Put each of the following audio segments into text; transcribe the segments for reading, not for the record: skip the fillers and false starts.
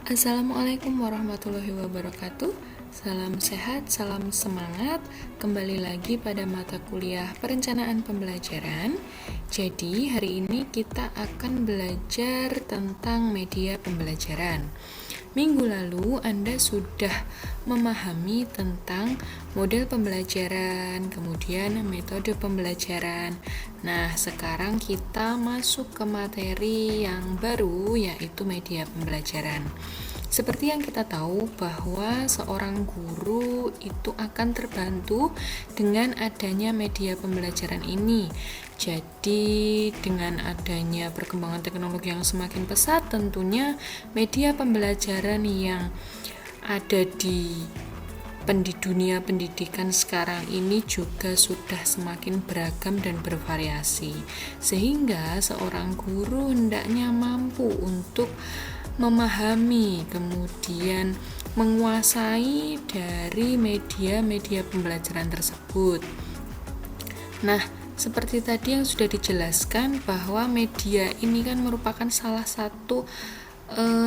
Assalamualaikum warahmatullahi wabarakatuh. Salam sehat, salam semangat. Kembali lagi pada mata kuliah perencanaan pembelajaran. Jadi, hari ini kita akan belajar tentang media pembelajaran. Minggu lalu Anda sudah memahami tentang model pembelajaran, kemudian metode pembelajaran. Nah, sekarang kita masuk ke materi yang baru, yaitu media pembelajaran. Seperti yang kita tahu bahwa seorang guru itu akan terbantu dengan adanya media pembelajaran ini. Jadi, dengan adanya perkembangan teknologi yang semakin pesat, tentunya media pembelajaran yang ada di dunia pendidikan sekarang ini juga sudah semakin beragam dan bervariasi. Sehingga seorang guru hendaknya mampu untuk memahami, kemudian menguasai dari media-media pembelajaran tersebut. Nah, seperti tadi yang sudah dijelaskan bahwa media ini kan merupakan salah satu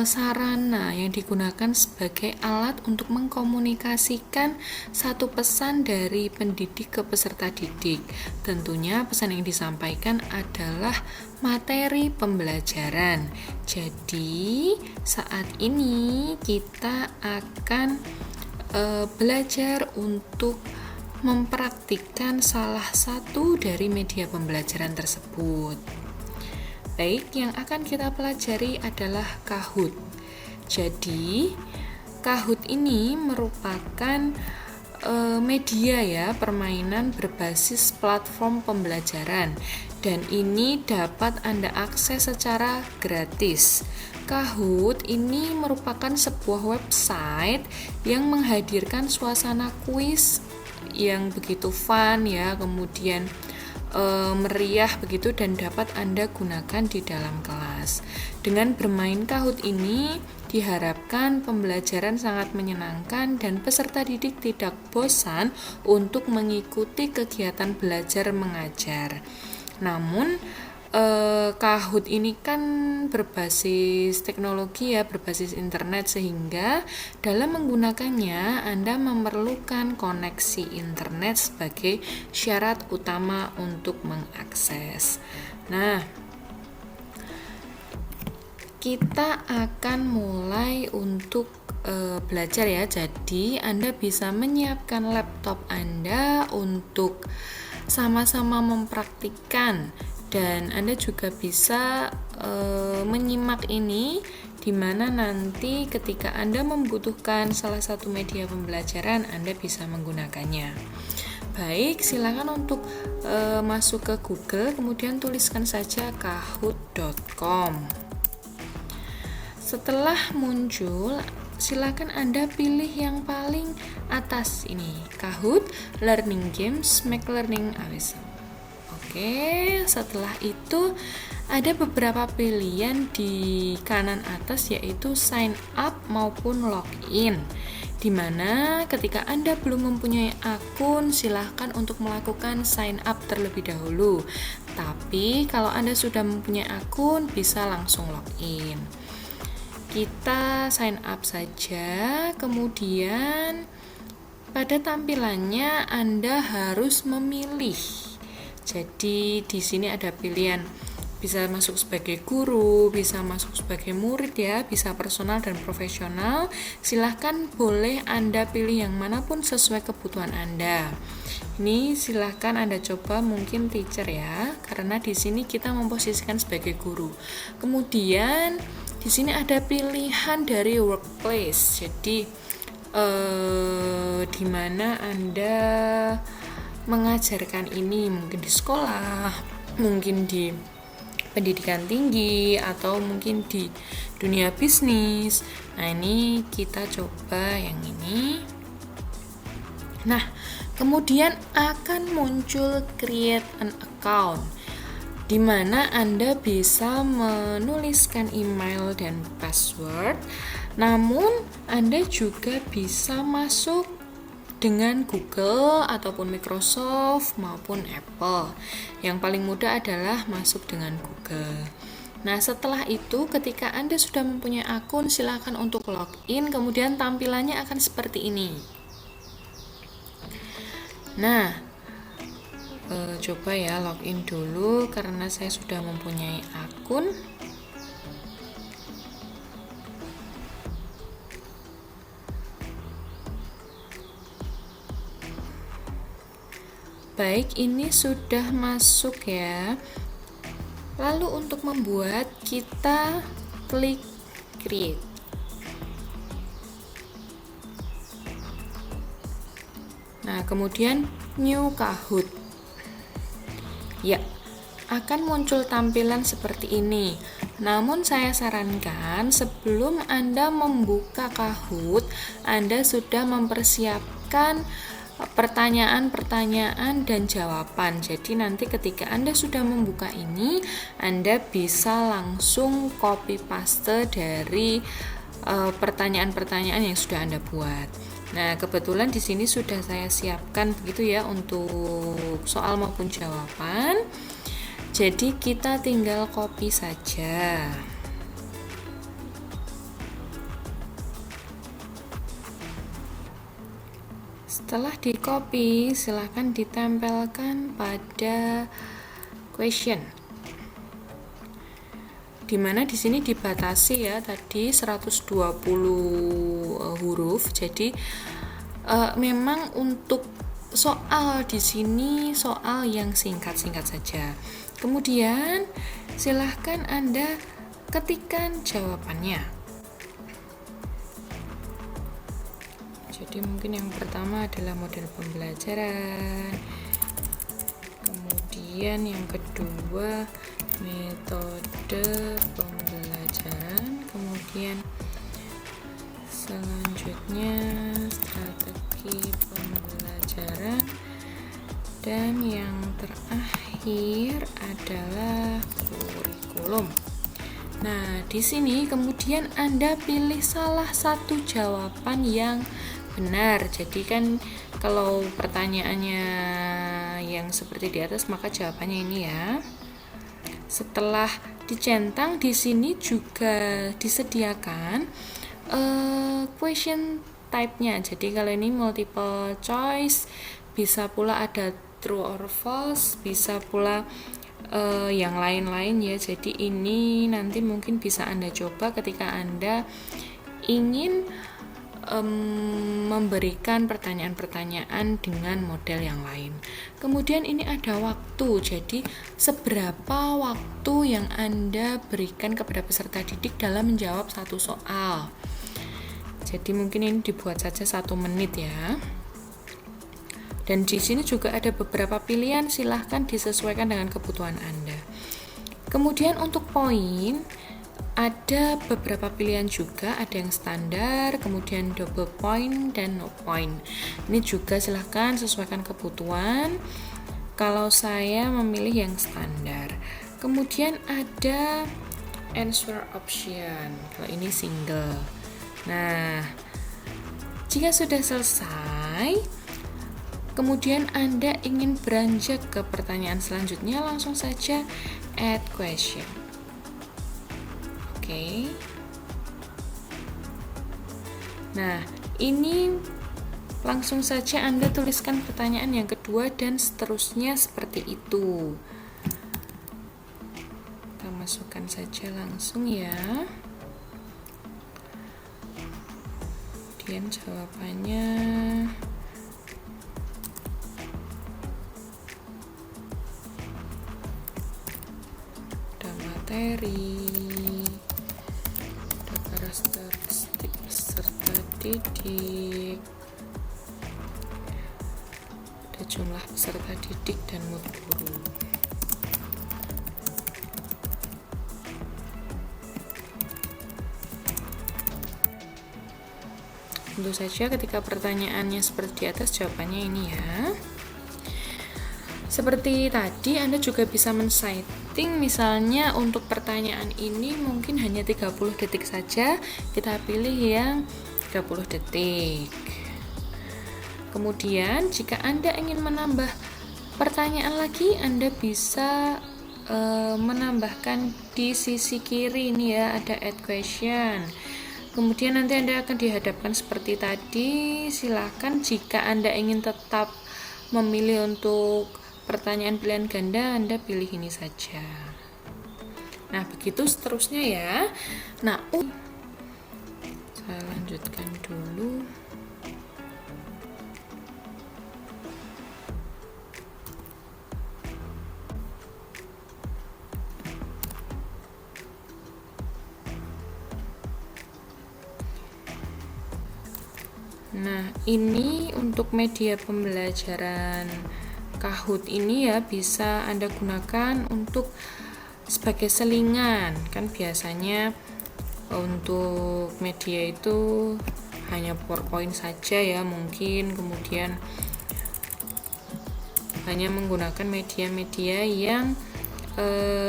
sarana yang digunakan sebagai alat untuk mengkomunikasikan satu pesan dari pendidik ke peserta didik. Tentunya pesan yang disampaikan adalah materi pembelajaran. Jadi, saat ini kita akan belajar untuk mempraktikkan salah satu dari media pembelajaran tersebut. Baik, yang akan kita pelajari adalah Kahoot. Jadi, Kahoot ini merupakan media ya, permainan berbasis platform pembelajaran, dan ini dapat Anda akses secara gratis. Kahoot ini merupakan sebuah website yang menghadirkan suasana kuis yang begitu fun ya, kemudian meriah begitu, dan dapat Anda gunakan di dalam kelas. Dengan bermain Kahoot ini diharapkan pembelajaran sangat menyenangkan dan peserta didik tidak bosan untuk mengikuti kegiatan belajar mengajar. Namun Kahoot ini kan berbasis teknologi ya, berbasis internet, sehingga dalam menggunakannya Anda memerlukan koneksi internet sebagai syarat utama untuk mengakses. Nah, kita akan mulai untuk belajar ya. Jadi Anda bisa menyiapkan laptop Anda untuk sama-sama mempraktikkan, dan Anda juga bisa menyimak ini, di mana nanti ketika Anda membutuhkan salah satu media pembelajaran, Anda bisa menggunakannya. Baik, silakan untuk masuk ke Google, kemudian tuliskan saja kahoot.com. Setelah muncul, silakan Anda pilih yang paling atas ini, Kahoot Learning Games Make Learning Awesome. Oke, setelah itu ada beberapa pilihan di kanan atas, yaitu sign up maupun login, dimana ketika Anda belum mempunyai akun, silahkan untuk melakukan sign up terlebih dahulu. Tapi kalau Anda sudah mempunyai akun, bisa langsung login. Kita sign up saja, kemudian pada tampilannya Anda harus memilih. Jadi di sini ada pilihan, bisa masuk sebagai guru, bisa masuk sebagai murid ya, bisa personal dan profesional. Silahkan boleh Anda pilih yang manapun sesuai kebutuhan Anda. Ini silahkan Anda coba mungkin teacher ya, karena di sini kita memposisikan sebagai guru. Kemudian di sini ada pilihan dari workplace. Jadi di mana Anda mengajarkan ini, mungkin di sekolah, mungkin di pendidikan tinggi, atau mungkin di dunia bisnis. Nah, ini kita coba yang ini. Nah, kemudian akan muncul create an account, di mana Anda bisa menuliskan email dan password. Namun, Anda juga bisa masuk dengan Google ataupun Microsoft maupun Apple. Yang paling mudah adalah masuk dengan Google. Nah, setelah itu ketika Anda sudah mempunyai akun, silakan untuk login, kemudian tampilannya akan seperti ini. Nah, coba ya login dulu karena saya sudah mempunyai akun. Baik, ini sudah masuk ya. Lalu untuk membuat, kita klik create. Nah, kemudian new Kahoot. Ya, akan muncul tampilan seperti ini. Namun saya sarankan sebelum Anda membuka Kahoot, Anda sudah mempersiapkan pertanyaan-pertanyaan dan jawaban. Jadi nanti ketika Anda sudah membuka ini, Anda bisa langsung copy paste dari pertanyaan-pertanyaan yang sudah Anda buat. Nah, kebetulan di sini sudah saya siapkan begitu ya untuk soal maupun jawaban. Jadi kita tinggal copy saja. Setelah di copy, silahkan ditempelkan pada question. Dimana di sini dibatasi ya tadi 120 huruf. Jadi memang untuk soal di sini soal yang singkat-singkat saja. Kemudian silahkan Anda ketikkan jawabannya. Jadi mungkin yang pertama adalah model pembelajaran, kemudian yang kedua metode pembelajaran, kemudian selanjutnya strategi pembelajaran, dan yang terakhir adalah kurikulum. Nah, di sini kemudian Anda pilih salah satu jawaban yang benar. Jadi kan kalau pertanyaannya yang seperti di atas, maka jawabannya ini ya. Setelah dicentang, di sini juga disediakan question type-nya. Jadi kalau ini multiple choice, bisa pula ada true or false, bisa pula yang lain-lain ya. Jadi ini nanti mungkin bisa Anda coba ketika Anda ingin memberikan pertanyaan-pertanyaan dengan model yang lain. Kemudian ini ada waktu, jadi seberapa waktu yang Anda berikan kepada peserta didik dalam menjawab satu soal. Jadi mungkin ini dibuat saja 1 menit ya. Dan di sini juga ada beberapa pilihan, silahkan disesuaikan dengan kebutuhan Anda. Kemudian untuk poin, ada beberapa pilihan juga, ada yang standar, kemudian double point, dan no point. Ini juga silahkan sesuaikan kebutuhan. Kalau saya memilih yang standar. Kemudian ada answer option, kalau ini single. Nah, jika sudah selesai, kemudian Anda ingin beranjak ke pertanyaan selanjutnya, langsung saja add question. Oke. Nah, ini langsung saja Anda tuliskan pertanyaan yang kedua dan seterusnya seperti itu. Kita masukkan saja langsung ya. Kemudian jawabannya ada materi, karakteristik peserta didik, ada jumlah peserta didik dan mood guru. Tentu saja ketika pertanyaannya seperti di atas, jawabannya ini ya. Seperti tadi, Anda juga bisa men-citing, misalnya untuk pertanyaan ini mungkin hanya 30 detik saja, kita pilih yang 30 detik. Kemudian, jika Anda ingin menambah pertanyaan lagi, Anda bisa menambahkan di sisi kiri ini ya, ada add question. Kemudian nanti Anda akan dihadapkan seperti tadi. Silakan jika Anda ingin tetap memilih untuk pertanyaan pilihan ganda, Anda pilih ini saja. Nah, begitu seterusnya ya. Nah, saya lanjutkan dulu. Nah, ini untuk media pembelajaran Kahoot ini ya, bisa Anda gunakan untuk sebagai selingan. Kan biasanya untuk media itu hanya PowerPoint saja ya, mungkin kemudian hanya menggunakan media-media yang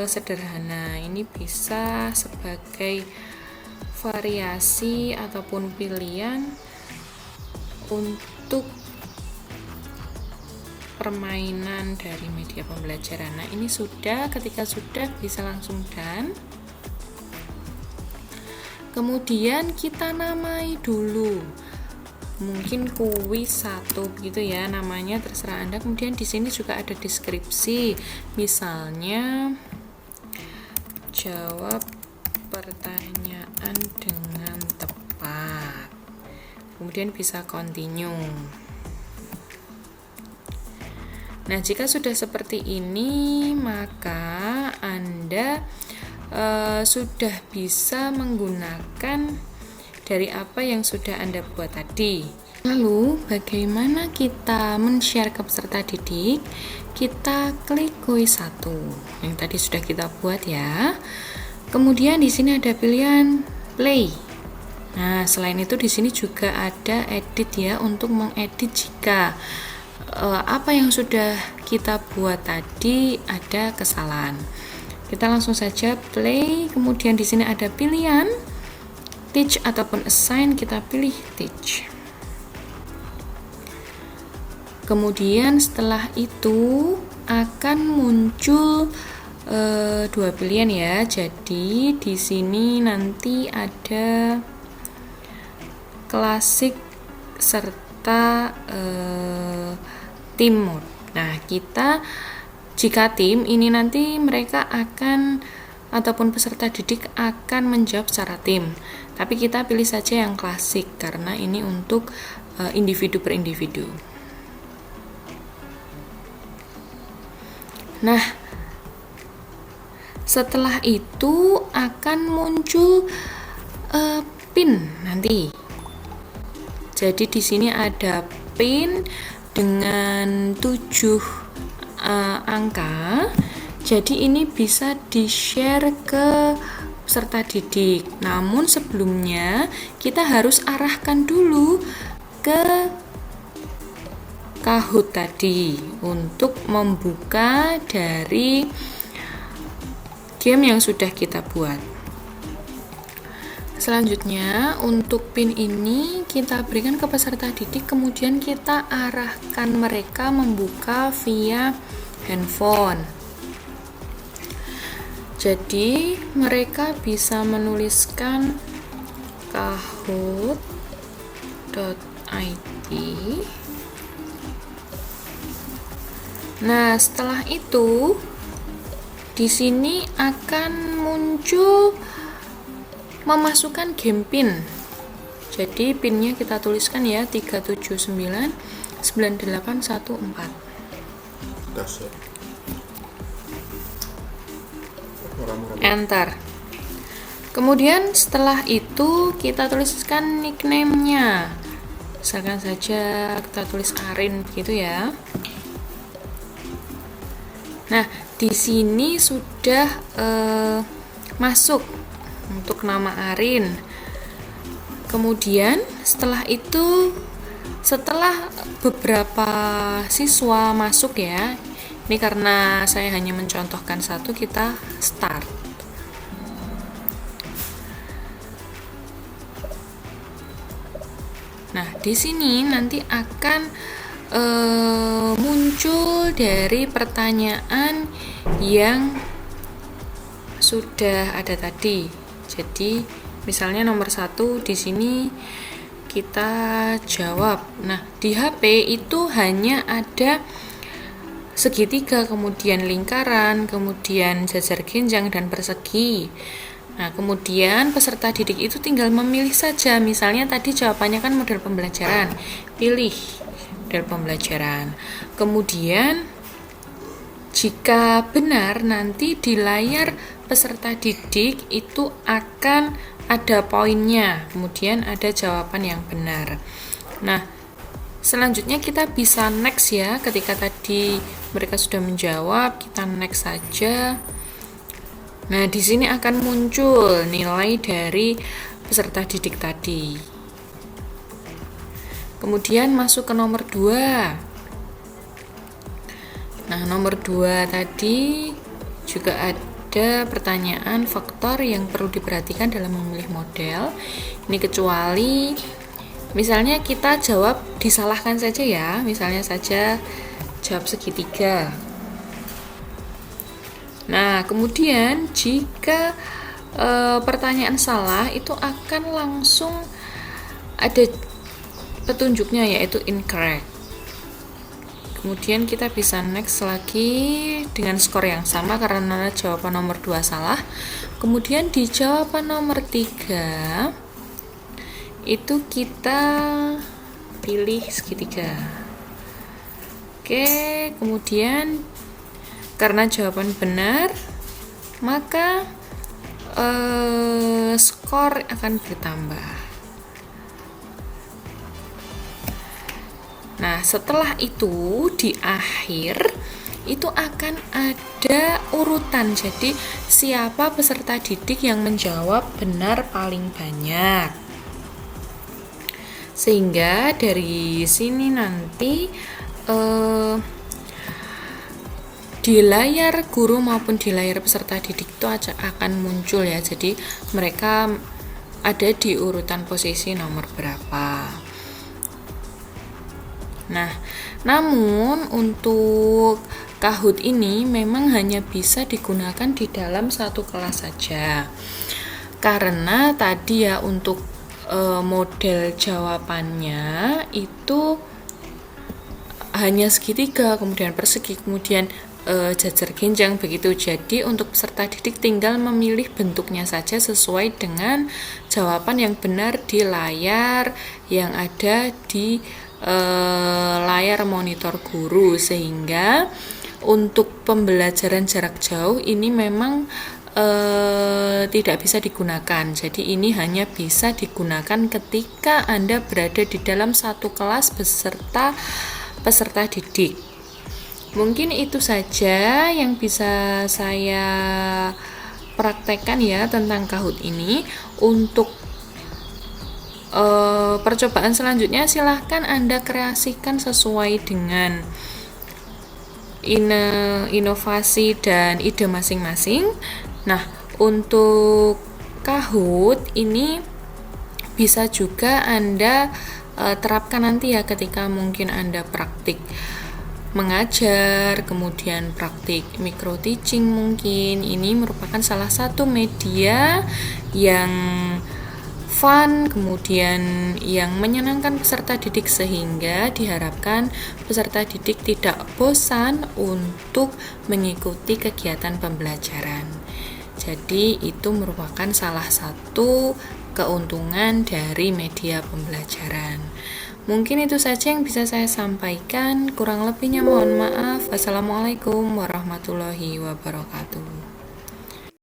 sederhana. Ini bisa sebagai variasi ataupun pilihan untuk permainan dari media pembelajaran. Nah, ini sudah, ketika sudah bisa langsung done. Kemudian kita namai dulu. Mungkin kuis 1 gitu ya, namanya terserah Anda. Kemudian di sini juga ada deskripsi. Misalnya jawab pertanyaan dengan tepat. Kemudian bisa continue. Nah, jika sudah seperti ini, maka Anda sudah bisa menggunakan dari apa yang sudah Anda buat tadi. Lalu, bagaimana kita men-share ke peserta didik? Kita klik kuis 1 yang tadi sudah kita buat ya. Kemudian di sini ada pilihan play. Nah, selain itu di sini juga ada edit ya, untuk mengedit jika apa yang sudah kita buat tadi ada kesalahan. Kita langsung saja play. Kemudian di sini ada pilihan teach ataupun assign, kita pilih teach. Kemudian setelah itu akan muncul dua pilihan ya. Jadi di sini nanti ada klasik serta tim mode. Nah, kita jika tim ini nanti mereka akan ataupun peserta didik akan menjawab secara tim. Tapi kita pilih saja yang klasik karena ini untuk individu per individu. Nah, setelah itu akan muncul pin nanti. Jadi di sini ada pin dengan 7 angka. Jadi ini bisa di-share ke peserta didik. Namun sebelumnya kita harus arahkan dulu ke Kahoot tadi untuk membuka dari game yang sudah kita buat. Selanjutnya, untuk pin ini kita berikan ke peserta didik, kemudian kita arahkan mereka membuka via handphone. Jadi, mereka bisa menuliskan kahoot.it. Nah, setelah itu di sini akan muncul memasukkan game pin. Jadi pinnya kita tuliskan ya 3799814. Enter. Kemudian setelah itu kita tuliskan nickname-nya. Misalkan saja kita tulis Arin begitu ya. Nah, di sini sudah masuk untuk nama Arin. Kemudian setelah itu, setelah beberapa siswa masuk ya, ini karena saya hanya mencontohkan satu, kita start. Nah, di sini nanti akan muncul dari pertanyaan yang sudah ada tadi. Jadi misalnya nomor 1 di sini kita jawab. Nah, di HP itu hanya ada segitiga, kemudian lingkaran, kemudian jajar genjang dan persegi. Nah, kemudian peserta didik itu tinggal memilih saja. Misalnya tadi jawabannya kan model pembelajaran. Pilih model pembelajaran. Kemudian jika benar, nanti di layar peserta didik itu akan ada poinnya. Kemudian ada jawaban yang benar. Nah, selanjutnya kita bisa next ya. Ketika tadi mereka sudah menjawab, kita next saja. Nah, di sini akan muncul nilai dari peserta didik tadi. Kemudian masuk ke nomor 2. Nah, nomor 2 tadi juga ada pertanyaan faktor yang perlu diperhatikan dalam memilih model. Ini kecuali misalnya kita jawab disalahkan saja ya. Misalnya saja jawab segitiga. Nah, kemudian jika pertanyaan salah itu akan langsung ada petunjuknya yaitu incorrect. Kemudian kita bisa next lagi dengan skor yang sama karena jawaban nomor 2 salah. Kemudian di jawaban nomor 3 itu kita pilih segitiga. Oke, kemudian karena jawaban benar, maka skor akan bertambah. Nah, setelah itu di akhir itu akan ada urutan. Jadi, siapa peserta didik yang menjawab benar paling banyak. Sehingga dari sini nanti di layar guru maupun di layar peserta didik itu akan muncul ya. Jadi mereka ada di urutan posisi nomor berapa. Nah, namun untuk Kahoot ini memang hanya bisa digunakan di dalam satu kelas saja. Karena tadi ya untuk model jawabannya itu hanya segitiga, kemudian persegi, kemudian jajar genjang begitu. Jadi untuk peserta didik tinggal memilih bentuknya saja sesuai dengan jawaban yang benar di layar yang ada di layar monitor guru. Sehingga untuk pembelajaran jarak jauh ini memang tidak bisa digunakan. Jadi ini hanya bisa digunakan ketika Anda berada di dalam satu kelas beserta peserta didik. Mungkin itu saja yang bisa saya praktekkan ya tentang Kahoot ini. Untuk percobaan selanjutnya silahkan Anda kreasikan sesuai dengan inovasi dan ide masing-masing. Nah, untuk Kahoot ini bisa juga Anda terapkan nanti ya ketika mungkin Anda praktik mengajar, kemudian praktik micro teaching. Mungkin ini merupakan salah satu media yang fun, kemudian yang menyenangkan peserta didik, sehingga diharapkan peserta didik tidak bosan untuk mengikuti kegiatan pembelajaran. Jadi itu merupakan salah satu keuntungan dari media pembelajaran. Mungkin itu saja yang bisa saya sampaikan. Kurang lebihnya mohon maaf. Wassalamualaikum warahmatullahi wabarakatuh.